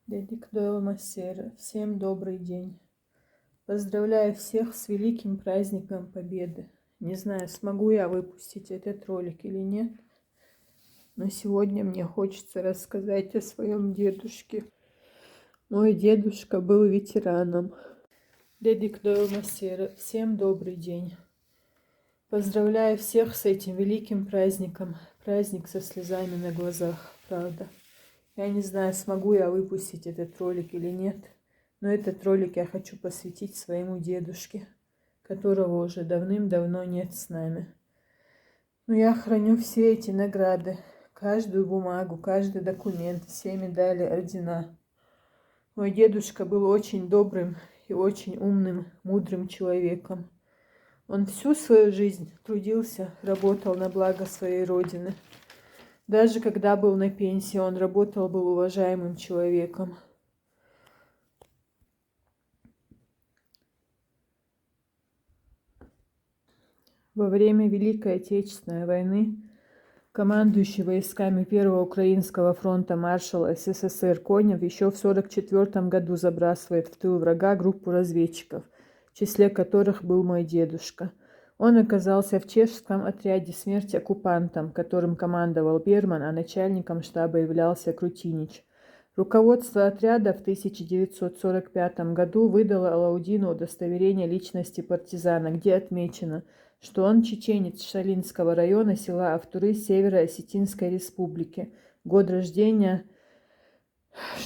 Дедик Дуэлмассера. Всем добрый день. Поздравляю всех с великим праздником Победы. Не знаю, смогу я выпустить этот ролик или нет, но сегодня мне хочется рассказать о своем дедушке. Мой дедушка был ветераном. Дедик Дуэлмассера. Всем добрый день. Поздравляю всех с этим великим праздником. Праздник со слезами на глазах, правда. Я не знаю, смогу я выпустить этот ролик или нет, но этот ролик я хочу посвятить своему дедушке, которого уже давным-давно нет с нами. Но я храню все эти награды, каждую бумагу, каждый документ, все медали, ордена. Мой дедушка был очень добрым и очень умным, мудрым человеком. Он всю свою жизнь трудился, работал на благо своей родины. Даже когда был на пенсии, он работал, был уважаемым человеком. Во время Великой Отечественной войны командующий войсками Первого Украинского фронта маршал СССР Конев еще в 1944 году забрасывает в тыл врага группу разведчиков, в числе которых был мой дедушка. Он оказался в чешском отряде «Смерть оккупантам», которым командовал Берман, а начальником штаба являлся Крутинич. Руководство отряда в 1945 году выдало Алаудину удостоверение личности партизана, где отмечено, что он чеченец Шалинского района села Автуры Северо-Осетинской республики. Год рождения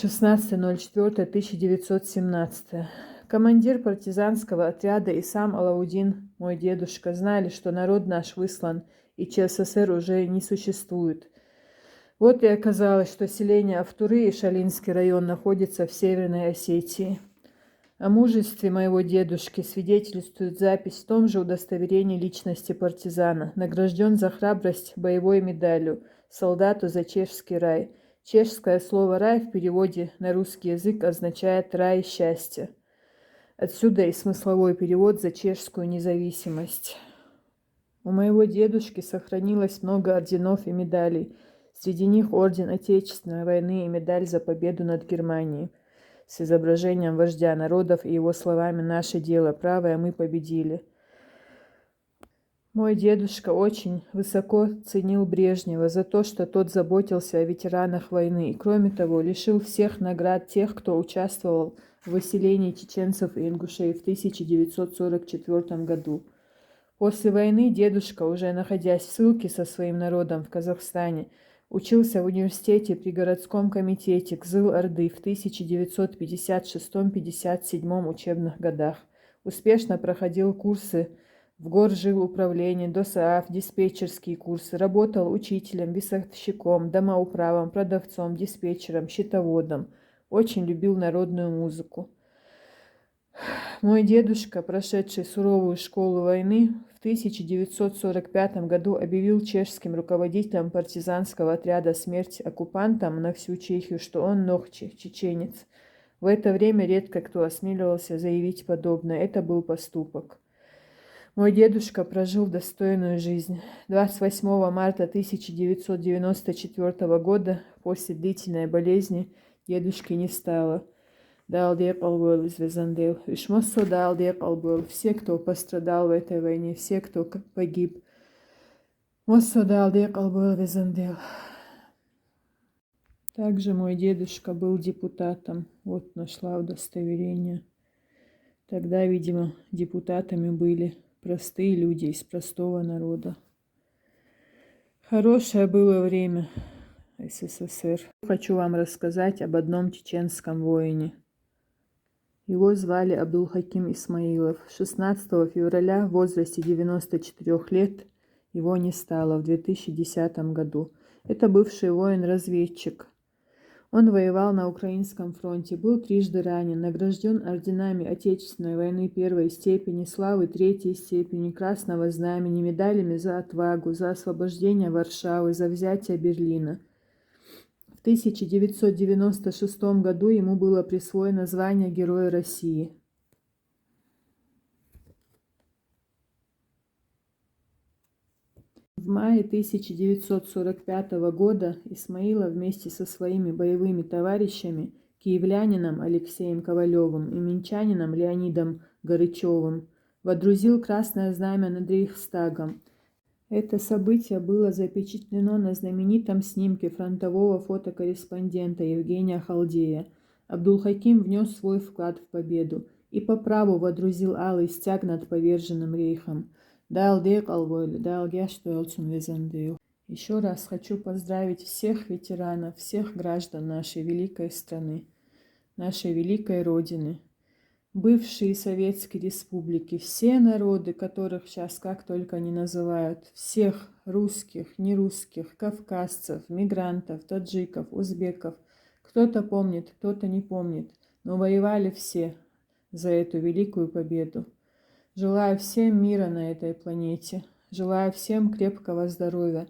16.04.1917. Командир партизанского отряда и сам Алаудин, мой дедушка, знали, что народ наш выслан и ЧССР уже не существует. Вот и оказалось, что селение Автуры и Шалинский район находятся в Северной Осетии. О мужестве моего дедушки свидетельствует запись в том же удостоверении личности партизана. Награжден за храбрость боевой медалью солдату за чешский рай. Чешское слово «рай» в переводе на русский язык означает «рай счастья». Отсюда и смысловой перевод за чешскую независимость. У моего дедушки сохранилось много орденов и медалей. Среди них орден Отечественной войны и медаль за победу над Германией с изображением вождя народов и его словами «Наше дело правое, мы победили». Мой дедушка очень высоко ценил Брежнева за то, что тот заботился о ветеранах войны и, кроме того, лишил всех наград тех, кто участвовал в выселении чеченцев и ингушей в 1944 году. После войны дедушка, уже находясь в ссылке со своим народом в Казахстане, учился в университете при городском комитете Кызыл-Орды в 1956-57 учебных годах. Успешно проходил курсы в горжилуправлении, ДОСААФ, диспетчерские курсы, работал учителем, весовщиком, домоуправом, продавцом, диспетчером, счетоводом. Очень любил народную музыку. Мой дедушка, прошедший суровую школу войны, в 1945 году объявил чешским руководителем партизанского отряда «Смерть оккупантам» на всю Чехию, что он нохчи, чеченец. В это время редко кто осмеливался заявить подобное. Это был поступок. Мой дедушка прожил достойную жизнь. 28 марта 1994 года, после длительной болезни, дедушки не стало. Все, кто пострадал в этой войне, все, кто погиб. Также мой дедушка был депутатом. Вот нашла удостоверение. Тогда, видимо, депутатами были простые люди из простого народа. Хорошее было время СССР. Хочу вам рассказать об одном чеченском воине. Его звали Абдулхаким Исмаилов. 16 февраля в возрасте 94 лет его не стало в 2010 году. Это бывший воин-разведчик. Он воевал на Украинском фронте, был трижды ранен, награжден орденами Отечественной войны первой степени, славы третьей степени, Красного Знамени, медалями за отвагу, за освобождение Варшавы, за взятие Берлина. В 1996 году ему было присвоено звание Героя России. В мае 1945 года Исмаилов вместе со своими боевыми товарищами киевлянином Алексеем Ковалевым и минчанином Леонидом Горычевым, водрузил красное знамя над Рейхстагом. Это событие было запечатлено на знаменитом снимке фронтового фотокорреспондента Евгения Халдея. Абдулхаким внес свой вклад в победу и по праву водрузил алый стяг над поверженным рейхом. Еще раз хочу поздравить всех ветеранов, всех граждан нашей великой страны, нашей великой Родины, бывшие советские республики, все народы, которых сейчас как только не называют, всех русских, нерусских, кавказцев, мигрантов, таджиков, узбеков. Кто-то помнит, кто-то не помнит, но воевали все за эту великую победу. Желаю всем мира на этой планете, желаю всем крепкого здоровья.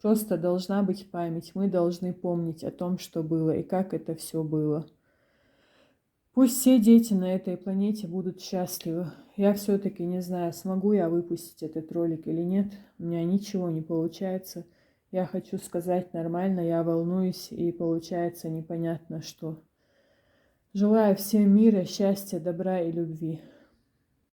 Просто должна быть память, мы должны помнить о том, что было и как это все было. Пусть все дети на этой планете будут счастливы. Я все-таки не знаю, смогу я выпустить этот ролик или нет. У меня ничего не получается. Я хочу сказать нормально, я волнуюсь, и получается непонятно что. Желаю всем мира, счастья, добра и любви.